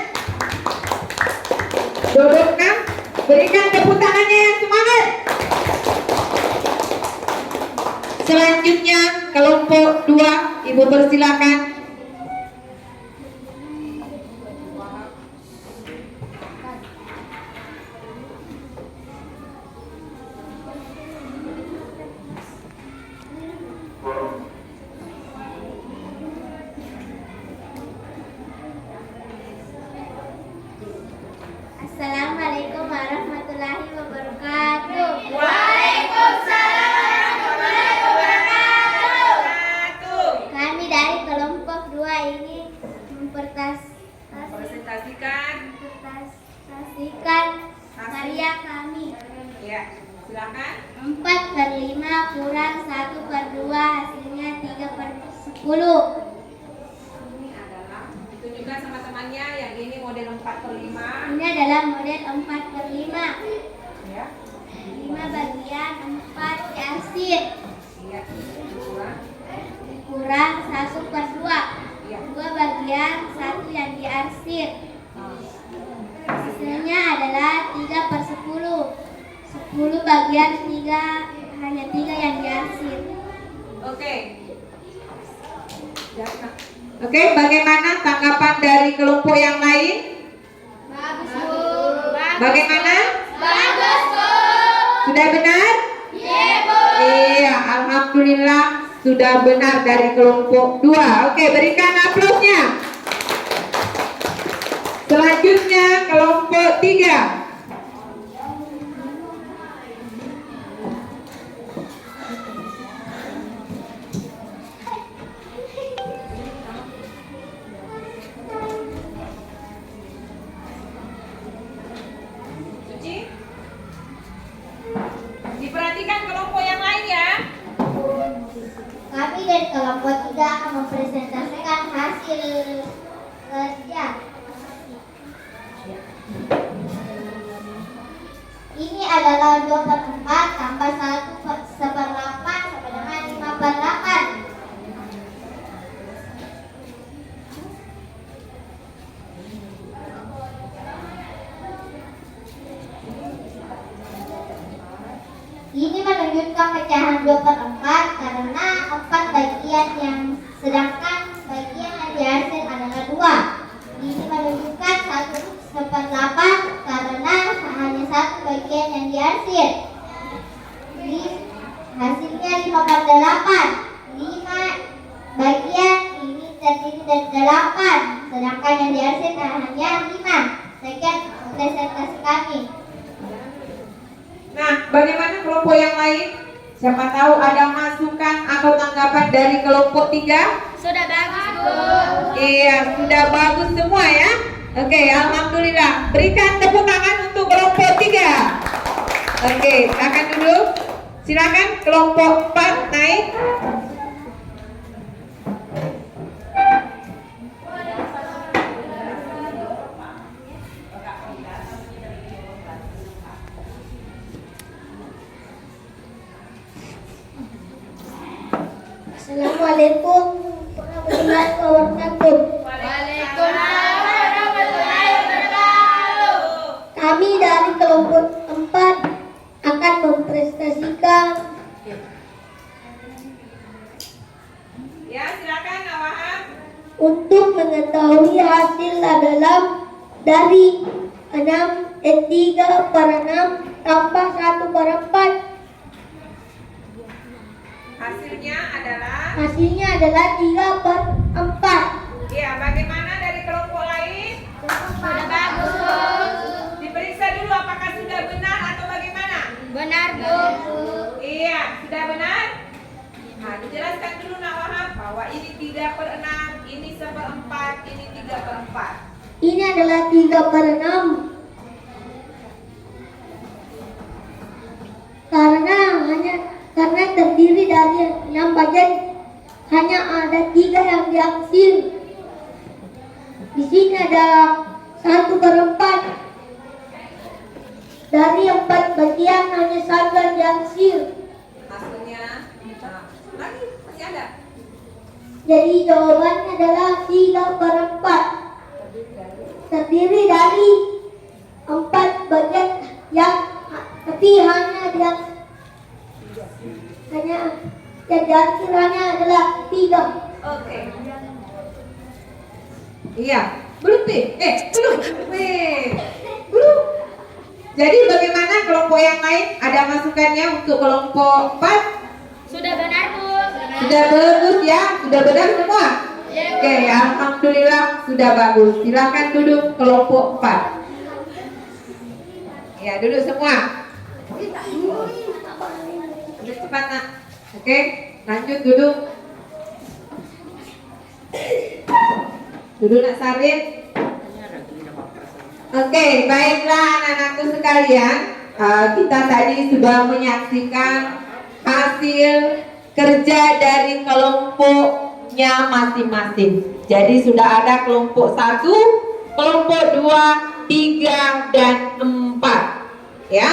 Dudukkan. Berikan tepuk tangannya yang semangat. Selanjutnya kelompok 2, Ibu persilakan. Assalamualaikum warahmatullahi wabarakatuh. Waalaikumsalam warahmatullahi wabarakatuh. Kami dari kelompok 2 ini Presentasikan. mempresentasikan karya kami. Ya, silakan. 4/5 kurang 1/2 hasilnya 3/10. Ini adalah ditunjukkan sama temannya yang ini model 4/5. Ini adalah model 4/5. Ya. 5 bagian 4 diarsir Iya. Dua. kurang 1/2. Iya. 2 bagian 1 yang diarsir. Ah. Hasilnya adalah 3/10. 10 bagian 3 hanya 3 yang diarsir. Oke. Oke, bagaimana tanggapan dari kelompok yang lain? Bagus, Bu. Bagaimana? Bagus, Bu. Sudah benar? Iya, Bu. Iya, alhamdulillah sudah benar dari kelompok 2. Oke, berikan aplausnya. Selanjutnya kelompok 3. menunjukkan pecahan 2/4 karena 4 bagian yang sedangkan bagian yang dihasil adalah 2. Ini menunjukkan 1/8 karena hanya 1 bagian yang dihasil. Ini hasilnya 5/8. 5 bagian ini terdiri dari 8, sedangkan yang dihasilkan hanya 5. Sekian presentasi kami. Nah, bagaimana kelompok yang lain? Siapa tahu ada masukan atau tanggapan dari kelompok 3? Sudah bagus, Bu. Iya, sudah bagus semua ya. Oke, alhamdulillah. Berikan tepuk tangan untuk kelompok 3. Oke, silakan dulu. Silakan kelompok 4 naik. Assalamualaikum warahmatullahi wabarakatuh. Kami dari kelompok 4 akan mempresentasikan Ya, silakan Nawahab. untuk mengetahui hasil dalam dari 3/6 tambah 1/4. Hasilnya adalah 3/4. Ya, bagaimana dari kelompok lain? Sudah bagus. Diperiksa dulu apakah sudah benar atau bagaimana? Benar, Bu. Iya, sudah benar? Nah, dijelaskan dulu Nawahab bahwa ini 3/6, ini 1/4, ini 3/4. Ini adalah 3/6. Karena terdiri dari 6 bagian, hanya ada 3 yang dihasil. Di sini ada 1/4. Dari 4 bagian hanya 1 yang dihasil. Hasilnya, lagi masih ada. Jadi jawabannya adalah 3/4. Terdiri dari 4 bagian yang yang dihasilnya adalah 3. Oke. Iya, belum nih. Belum. Belum. Jadi bagaimana kelompok yang lain? Ada masukannya untuk kelompok 4? Sudah benar, Bu. Sudah bagus ya? Sudah benar semua? Oke, alhamdulillah sudah bagus. Silakan duduk kelompok 4. Ya, duduk semua. Duduk cepat, Nak. Oke, lanjut duduk. Duduk, Nak Sarin. Oke, baiklah anak-anakku sekalian. Kita tadi sudah menyaksikan hasil kerja dari kelompoknya masing-masing. Jadi sudah ada kelompok 1, kelompok 2, 3, dan 4. Ya,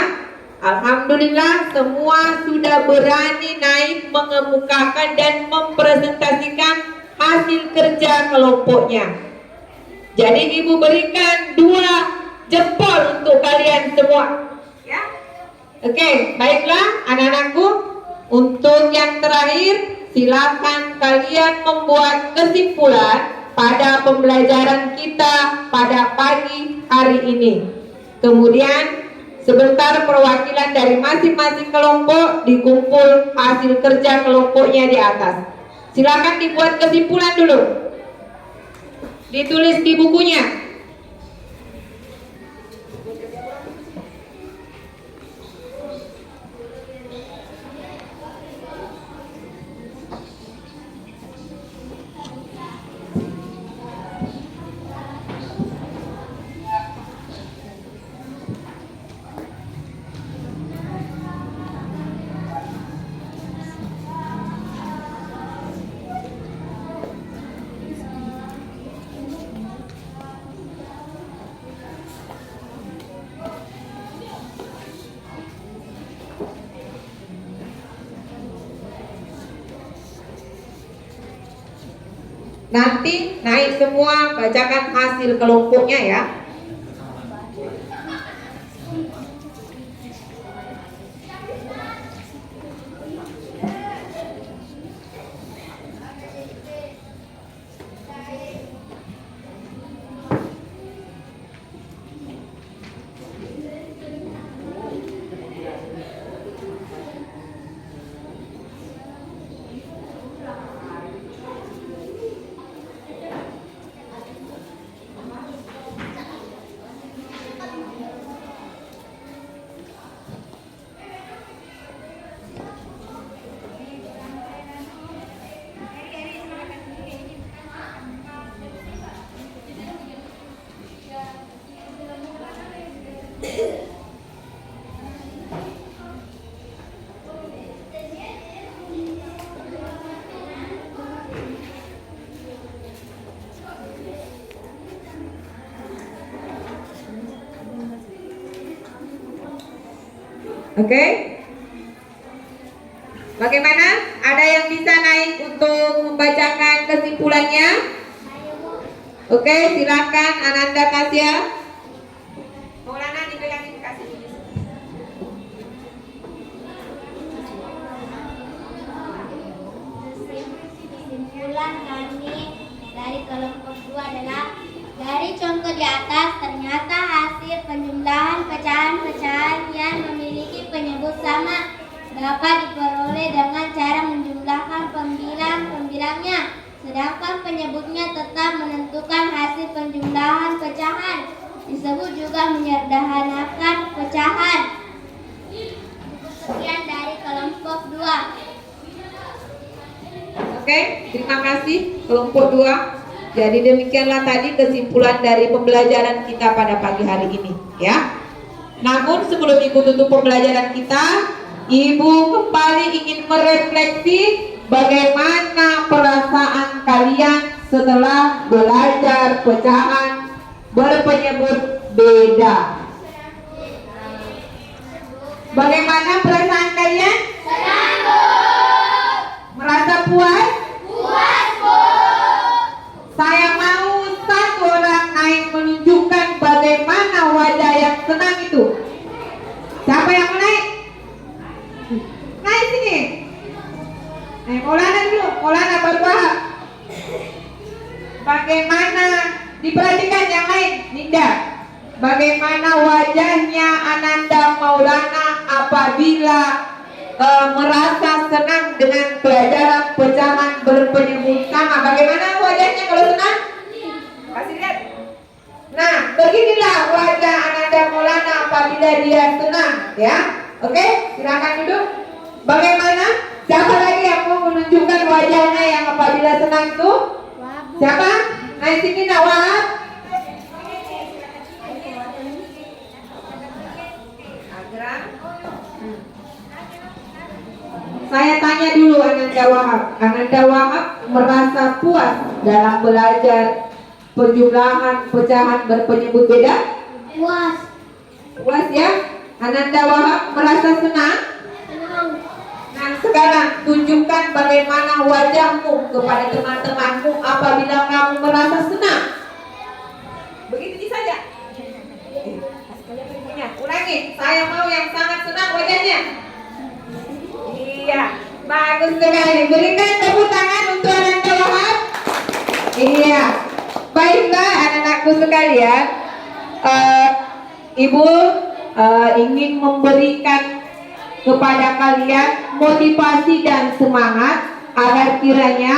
alhamdulillah semua sudah berani naik mengemukakan dan mempresentasikan hasil kerja kelompoknya. Jadi ibu berikan 2 jempol untuk kalian semua. Ya, oke, baiklah anak-anakku. Untuk yang terakhir, silakan kalian membuat kesimpulan pada pembelajaran kita pada pagi hari ini. Kemudian sebentar perwakilan dari masing-masing kelompok dikumpul hasil kerja kelompoknya di atas. Silakan dibuat kesimpulan dulu. Ditulis di bukunya. Nanti naik semua bacakan hasil kelompoknya ya. Oke? Bagaimana? Ada yang bisa naik untuk membacakan kesimpulannya? Oke, silakan Ananda Tasya. Maulana dipegangin kasih. Kesimpulan kami dari kelompok 2 adalah dari contoh di atas ternyata hasil penjumlahan pecahan-pecahan yang memiliki penyebut sama dapat diperoleh dengan cara menjumlahkan pembilang-pembilangnya, sedangkan penyebutnya tetap menentukan hasil penjumlahan pecahan. Disebut juga menyederhanakan pecahan. Sekian dari kelompok 2. Oke, terima kasih kelompok 2. Jadi demikianlah tadi kesimpulan dari pembelajaran kita pada pagi hari ini, ya. Namun sebelum Ibu tutup pembelajaran kita, Ibu kembali ingin merefleksi bagaimana perasaan kalian setelah belajar pecahan berpenyebut beda. Bagaimana perasaan kalian? Senang, Merasa puas? puas, Bu. Saya mau satu orang naik menunjukkan bagaimana wajah yang senang itu. Siapa yang mau naik? Naik sini. Maulana dulu, Maulana baru paham. Bagaimana, diperhatikan yang lain, Ninda. Bagaimana wajahnya Ananda Maulana apabila merasa senang dengan pelajaran pecahan berpenyebut sama. Bagaimana wajahnya kalau senang? Kasih lihat. Nah, beginilah wajah Ananda Maulana apabila dia senang, ya. Oke, silakan duduk. Bagaimana? Siapa lagi yang mau menunjukkan wajahnya yang apabila senang itu? Siapa? Nah, sini nak Wahab. Saya tanya dulu Ananda Wahab. Ananda Wahab merasa puas dalam belajar penjumlahan pecahan berpenyebut beda? Puas. Puas ya? Ananda Wahab merasa senang? Senang. Nah sekarang tunjukkan bagaimana wajahmu kepada teman-temanmu apabila kamu merasa senang. Begitu saja. Ulangi, saya mau yang sangat senang wajahnya. Iya, bagus sekali. Berikan tepuk tangan untuk Ananda Wahab. Iya, baiklah anak-anakku sekalian. Ibu ingin memberikan kepada kalian motivasi dan semangat agar kiranya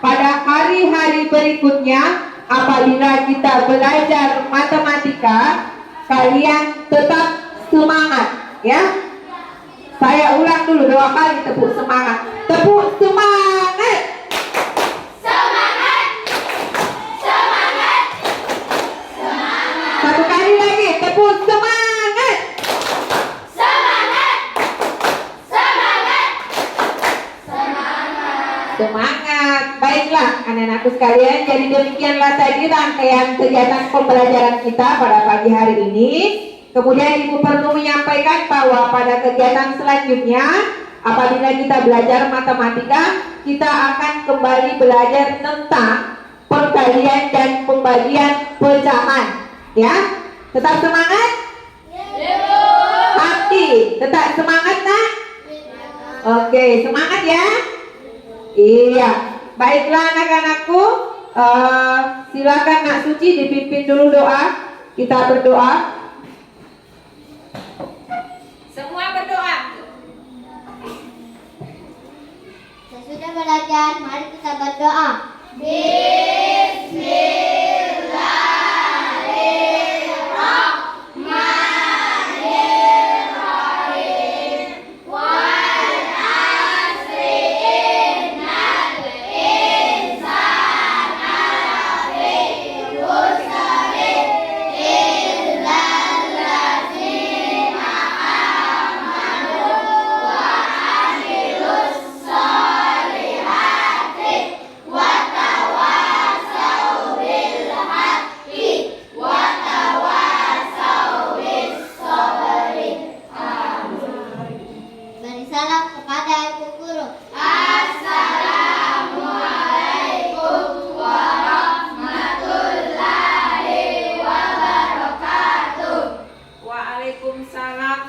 pada hari-hari berikutnya apabila kita belajar matematika kalian tetap semangat, ya. Saya ulang dulu 2 kali tepuk semangat. Tepuk semangat. Semangat. Semangat. Semangat. 1 kali lagi tepuk semangat. Semangat. Semangat. Semangat. Semangat. Baiklah anak-anakku sekalian, jadi demikianlah tadi rangkaian kegiatan pembelajaran kita pada pagi hari ini. Kemudian Ibu perlu menyampaikan bahwa pada kegiatan selanjutnya apabila kita belajar matematika, kita akan kembali belajar tentang perkalian dan pembagian pecahan, ya. Tetap semangat? Hati, tetap semangat nak? Oke, semangat ya. Iya, baiklah anak-anakku, silakan Nak Suci dipimpin dulu doa. Kita berdoa. Semua berdoa. Sesudah belajar, mari kita berdoa.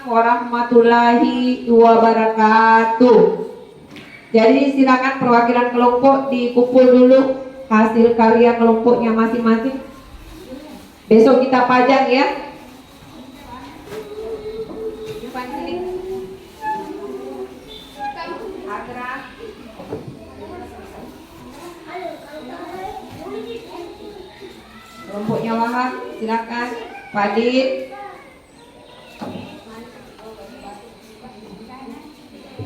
warahmatullahi wabarakatuh. Jadi silakan perwakilan kelompok dikumpul dulu hasil karya kelompoknya masing-masing. Besok kita pajang ya. Depan sini. Agra. Kelompoknya Wahab, silakan. Fadil.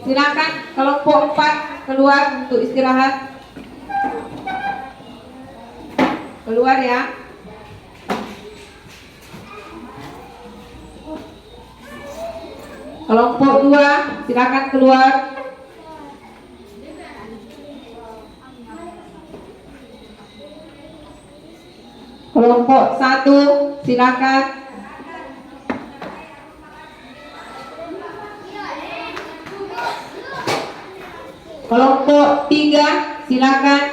Silakan kelompok 4 keluar untuk istirahat. Keluar ya. Kelompok 2 silakan keluar. Kelompok 1 silakan. Kelompok 3 silakan.